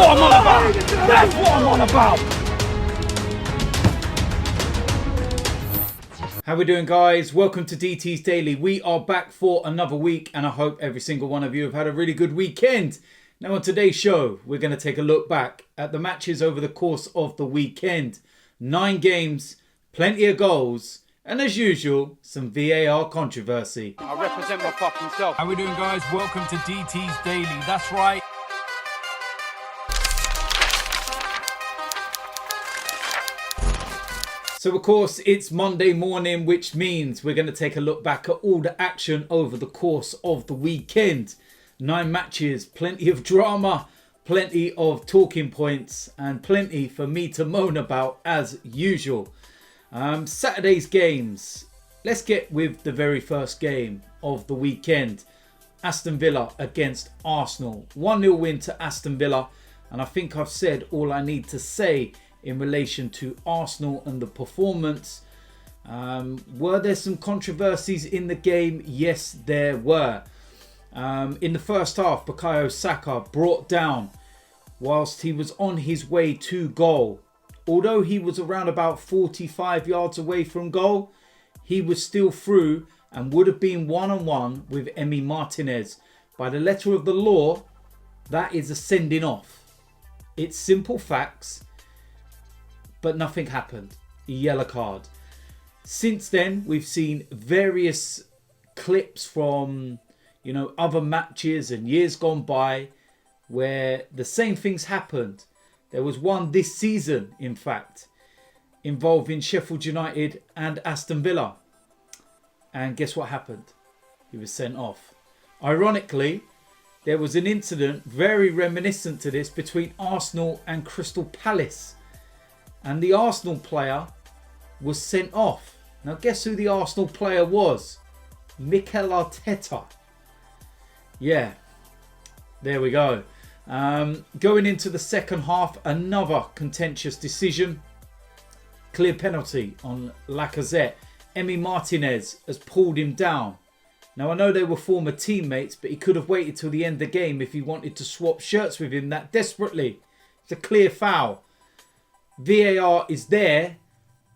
what I'm on about. That's what I'm on about. How we doing, guys? Welcome to DT's Daily. We are back for another week, and I hope every single one of you have had a really good weekend. Now, on today's show, we're going to take a look back at the matches over the course of the weekend. 9 games, plenty of goals, and as usual, some VAR controversy. I represent my fucking self. How we doing, guys? Welcome to DT's Daily. That's right. So, of course, it's Monday morning, which means we're going to take a look back at all the action over the course of the weekend. 9 matches, plenty of drama, plenty of talking points, and plenty for me to moan about as usual. Saturday's games. Let's get with the very first game of the weekend. Aston Villa against Arsenal. 1-0 win to Aston Villa. And I think I've said all I need to say in relation to Arsenal and the performance. Were there some controversies in the game? Yes, there were. In the first half, Bukayo Saka brought down whilst he was on his way to goal. Although he was around about 45 yards away from goal, he was still through and would have been one-on-one with Emi Martinez. By the letter of the law, that is a sending off. It's simple facts, but nothing happened. A yellow card. Since then, we've seen various clips from other matches and years gone by where the same things happened. There was one this season, in fact, involving Sheffield United and Aston Villa. And guess what happened? He was sent off. Ironically, there was an incident very reminiscent to this between Arsenal and Crystal Palace. And the Arsenal player was sent off. Now guess who the Arsenal player was? Mikel Arteta. Yeah, there we go. Going into the second half, another contentious decision. Clear penalty on Lacazette. Emi Martinez has pulled him down. Now I know they were former teammates, but he could have waited till the end of the game if he wanted to swap shirts with him that desperately. It's a clear foul. VAR is there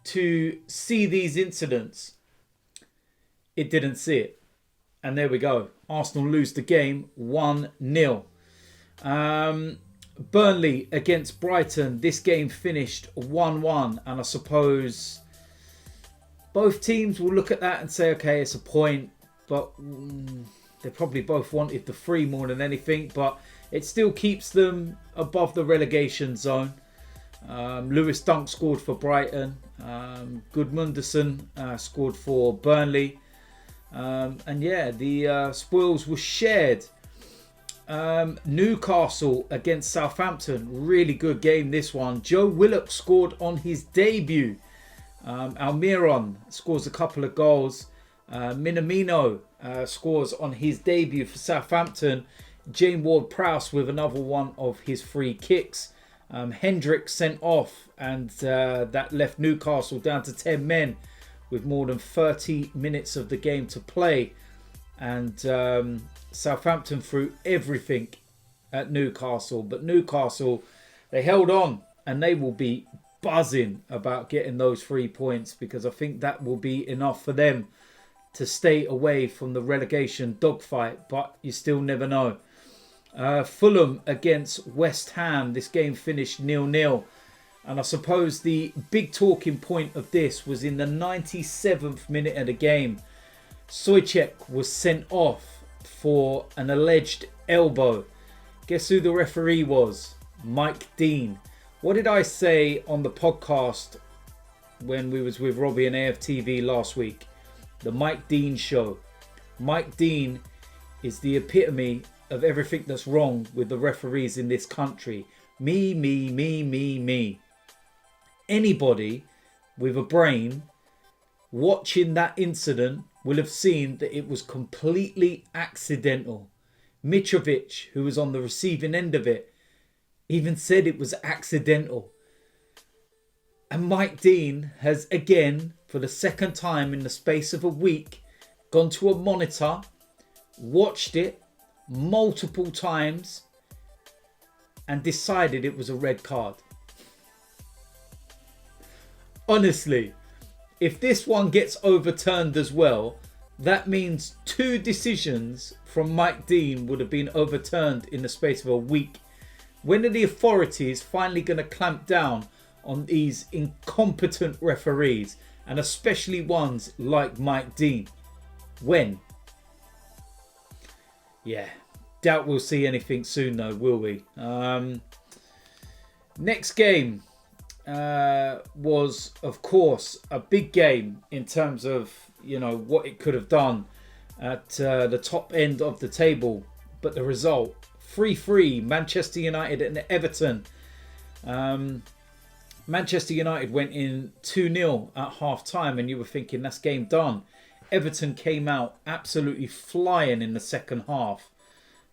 to see these incidents. It didn't see it. And there we go. Arsenal lose the game 1-0. Burnley against Brighton. This game finished 1-1. And I suppose both teams will look at that and say, okay, it's a point. But they probably both wanted the 3 more than anything. But it still keeps them above the relegation zone. Lewis Dunk scored for Brighton. Gudmundsson scored for Burnley. And yeah, the spoils were shared. Newcastle against Southampton. Really good game, this one. Joe Willock scored on his debut. Almiron scores a couple of goals. Minamino scores on his debut for Southampton. James Ward-Prowse with another one of his free kicks. Hendrick sent off, and that left Newcastle down to 10 men with more than 30 minutes of the game to play. And Southampton threw everything at Newcastle. But Newcastle, they held on, and they will be buzzing about getting those 3 points, because I think that will be enough for them to stay away from the relegation dogfight. But you still never know. Fulham against West Ham. This game finished 0-0. And I suppose the big talking point of this was in the 97th minute of the game. Souček was sent off for an alleged elbow. Guess who the referee was? Mike Dean. What did I say on the podcast when we was with Robbie and AFTV last week? The Mike Dean show. Mike Dean is the epitome of everything that's wrong with the referees in this country. Me. Anybody with a brain watching that incident will have seen that it was completely accidental. Mitrovic, who was on the receiving end of it, even said it was accidental. And Mike Dean has again, for the second time in the space of a week, gone to a monitor, watched it multiple times, and decided it was a red card. Honestly, if this one gets overturned as well, that means 2 decisions from Mike Dean would have been overturned in the space of a week. When are the authorities finally going to clamp down on these incompetent referees, and especially ones like Mike Dean? When? Yeah, doubt we'll see anything soon though, will we? Next game was, of course, a big game in terms of, you know, what it could have done at the top end of the table. But the result, 3-3, Manchester United and Everton. Manchester United went in 2-0 at half-time, and you were thinking that's game done. Everton came out absolutely flying in the second half.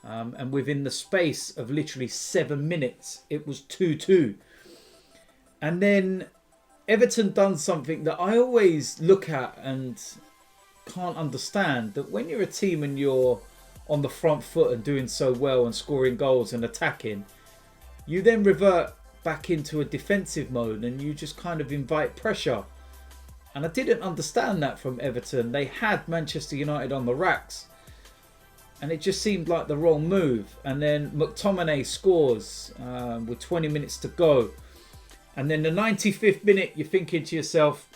And within the space of literally 7 minutes, it was 2-2. And then Everton done something that I always look at and can't understand. That when you're a team and you're on the front foot and doing so well and scoring goals and attacking, you then revert back into a defensive mode and you just kind of invite pressure. And I didn't understand that from Everton. They had Manchester United on the racks, and it just seemed like the wrong move. And then McTominay scores with 20 minutes to go. And then the 95th minute, you're thinking to yourself,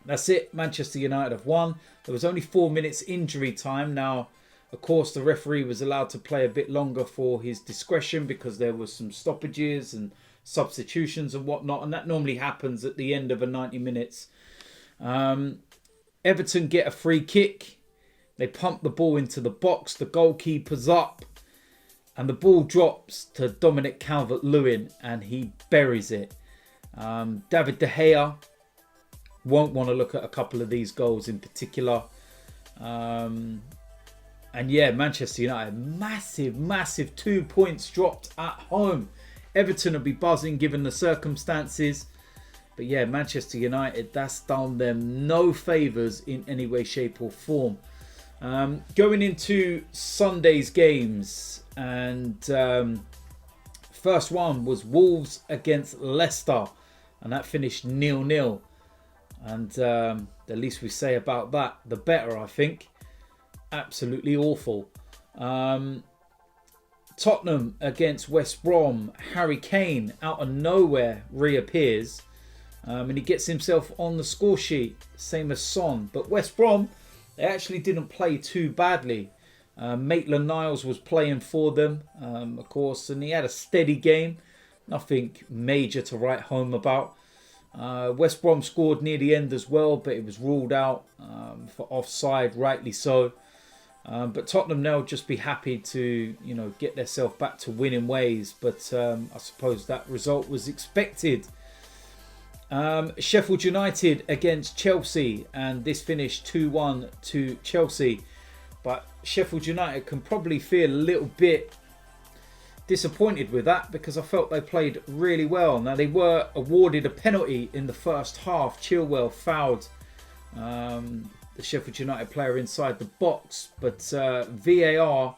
that's it, Manchester United have won. There was only 4 minutes injury time. Now, of course, the referee was allowed to play a bit longer for his discretion because there was some stoppages and substitutions and whatnot. And that normally happens at the end of a 90 minutes. Everton get a free kick. They pump the ball into the box. The goalkeeper's up. And the ball drops to Dominic Calvert-Lewin and he buries it. David De Gea won't want to look at a couple of these goals in particular. And yeah, Manchester United, massive 2 points dropped at home. Everton will be buzzing given the circumstances. But yeah, Manchester United, that's done them no favours in any way, shape or form. Going into Sunday's games, and first one was Wolves against Leicester, and that finished 0-0. And the least we say about that, the better, I think. Absolutely awful. Tottenham against West Brom. Harry Kane out of nowhere reappears. And he gets himself on the score sheet, same as Son. But West Brom, they actually didn't play too badly. Maitland-Niles was playing for them, of course, and he had a steady game. Nothing major to write home about. West Brom scored near the end as well, but it was ruled out for offside, rightly so. But Tottenham now just be happy to, you know, get themselves back to winning ways. But I suppose that result was expected. Sheffield United against Chelsea, and this finished 2-1 to Chelsea. But Sheffield United can probably feel a little bit disappointed with that because I felt they played really well. Now, they were awarded a penalty in the first half. Chilwell fouled the Sheffield United player inside the box, but VAR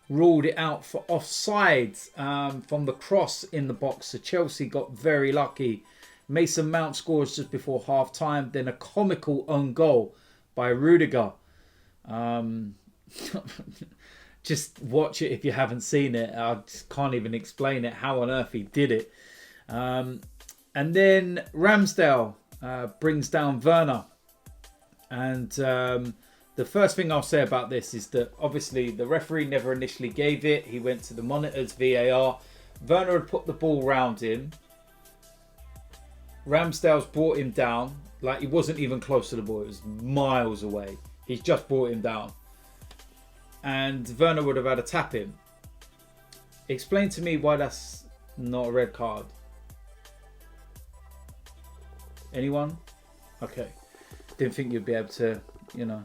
ruled it out for offside from the cross in the box. So Chelsea got very lucky. Mason Mount scores just before half time, then a comical own goal by Rudiger. Just watch it if you haven't seen it. I just can't even explain it, how on earth he did it. And then Ramsdale brings down Werner. And the first thing I'll say about this is that obviously the referee never initially gave it. He went to the monitors, VAR. Werner had put the ball round him. Ramsdale's brought him down. Like, he wasn't even close to the ball. It was miles away. He's just brought him down. And Werner would have had to tap him. Explain to me why that's not a red card. Anyone? Okay. Didn't think you'd be able to, you know.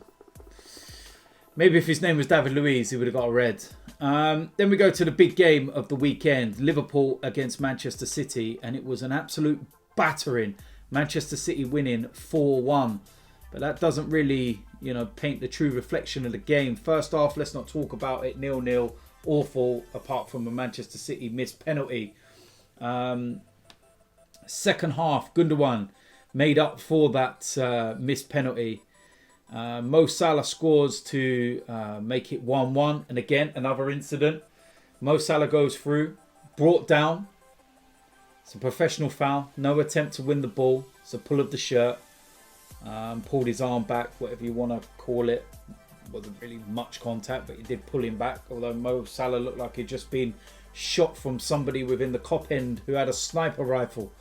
Maybe if his name was David Luiz, he would have got a red. Then we go to the big game of the weekend. Liverpool against Manchester City. And it was an absolute battering. Manchester City winning 4-1. But that doesn't really, you know, paint the true reflection of the game. First half, let's not talk about it. 0-0. awful, apart from a Manchester City missed penalty. Second half, Gundogan made up for that missed penalty. Mo Salah scores to make it 1-1. And again, another incident. Mo Salah goes through, brought down. It's a professional foul. No attempt to win the ball. It's a pull of the shirt. Pulled his arm back, whatever you want to call it. Wasn't really much contact, but he did pull him back. Although Mo Salah looked like he'd just been shot from somebody within the cop end who had a sniper rifle.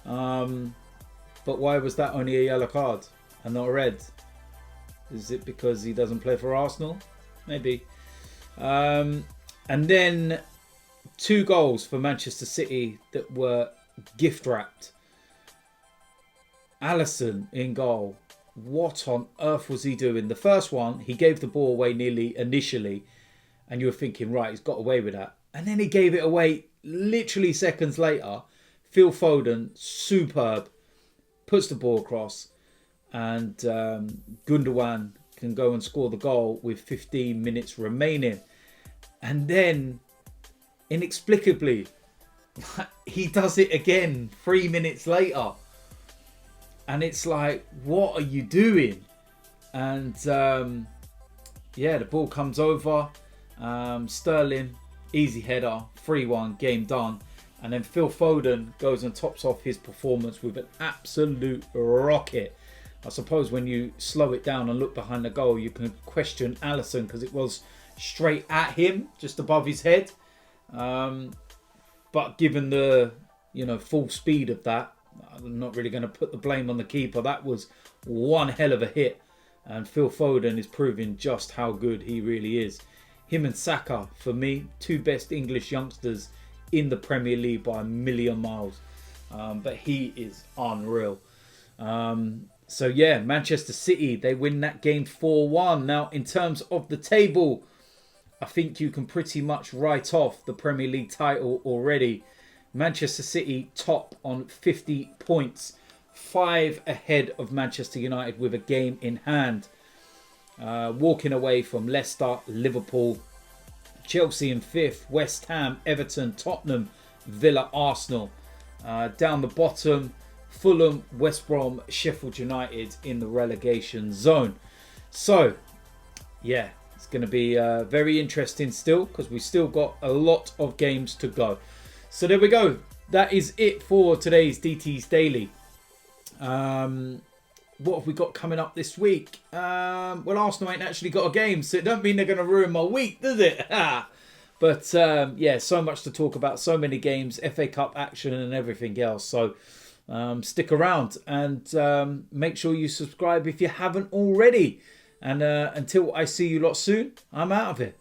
But why was that only a yellow card and not a red? Is it because he doesn't play for Arsenal? Maybe. And then 2 goals for Manchester City that were gift wrapped. Alisson in goal. What on earth was he doing? The first one, he gave the ball away nearly initially, and you were thinking, right, he's got away with that. And then he gave it away literally seconds later. Phil Foden, superb, puts the ball across, and Gundogan can go and score the goal with 15 minutes remaining. And then, inexplicably, he does it again 3 minutes later. And it's like, what are you doing? And yeah, the ball comes over. Sterling, easy header, 3-1, game done. And then Phil Foden goes and tops off his performance with an absolute rocket. I suppose when you slow it down and look behind the goal, you can question Alisson because it was straight at him, just above his head. But given the full speed of that, I'm not really going to put the blame on the keeper. That was one hell of a hit. And Phil Foden is proving just how good he really is. Him and Saka, for me, 2 best English youngsters in the Premier League by a million miles. But he is unreal. So yeah, Manchester City, they win that game 4-1. Now, in terms of the table, I think you can pretty much write off the Premier League title already. Manchester City top on 50 points. 5 ahead of Manchester United with a game in hand. Walking away from Leicester, Liverpool, Chelsea in 5th, West Ham, Everton, Tottenham, Villa, Arsenal. Down the bottom, Fulham, West Brom, Sheffield United in the relegation zone. So, yeah, it's going to be very interesting still because we still got a lot of games to go. So there we go. That is it for today's DT's Daily. What have we got coming up this week? Well, Arsenal ain't actually got a game, so it don't mean they're going to ruin my week, does it? But yeah, so much to talk about. So many games, FA Cup action and everything else. So stick around and make sure you subscribe if you haven't already. And until I see you lot soon, I'm out of it.